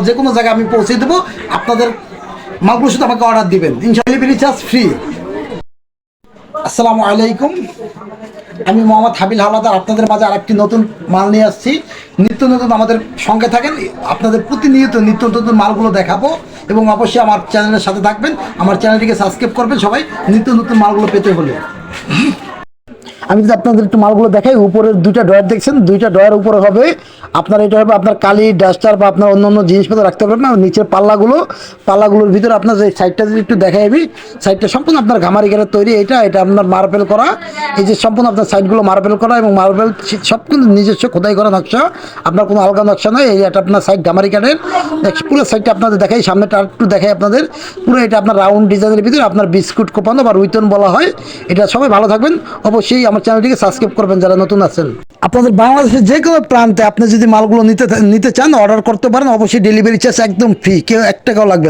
যে কোনো জায়গায় আমি পৌঁছে দেবো। আপনাদের মালগুলো শুধু আমাকে অর্ডার দিবেন, ইনশাআল্লাহ ডেলিভারি চার্জ ফ্রি। আসসালামু আলাইকুম, আমি মোহাম্মদ হাবিল হাওলাদার আপনাদের মাঝে আরেকটি নতুন মাল নিয়ে আসছি। নিত্য নতুন আমাদের সঙ্গে থাকেন, আপনাদের প্রতিনিয়ত নিত্য নতুন মালগুলো দেখাবো এবং অবশ্যই আমার চ্যানেলের সাথে থাকবেন, আমার চ্যানেলটিকে সাবস্ক্রাইব করবেন সবাই নিত্য নতুন মালগুলো পেতে হলে। আমি যদি আপনাদের একটু মালগুলো দেখাই, উপরের দুইটা ড্রয়ার দেখছেন, দুইটা ড্রয়ার উপরে হবে আপনার, এটা হবে আপনার কালি ডাস্টার বা আপনার অন্য অন্য জিনিসপত্র রাখতে পারবেন। আর নিচের পাল্লাগুলোর ভিতরে আপনার যে সাইডটা যদি একটু দেখাইবি, সাইডটা সম্পূর্ণ আপনার ঘামারি কাঠের তৈরি। এটা আপনার মার্বেল করা, এই যে সম্পূর্ণ আপনার সাইডগুলো মার্বেল করা এবং মার্বেল সব কিন্তু নিজস্ব খোদাই করা নকশা, আপনার কোনো আলগা নকশা নয়। এই এটা আপনার সাইড ঘামারি কাঠের, পুরো সাইডটা আপনাদের দেখাই, সামনেটা একটু দেখাই আপনাদের। পুরো এটা আপনার রাউন্ড ডিজাইনের ভিতরে আপনার বিস্কুট কোপানো বা রুইতন বলা হয়। এটা সবাই ভালো থাকবেন, অবশ্যই আমার চ্যানেলটিকে সাবস্ক্রাইব করবেন যারা নতুন আছেন। আপনাদের বাংলাদেশের যে কোনো প্রান্তে আপনি যদি মালগুলো নিতে চান অর্ডার করতে পারেন, অবশ্যই ডেলিভারি চার্জ একদম ফ্রি, কেউ 1 টাকাও লাগবে।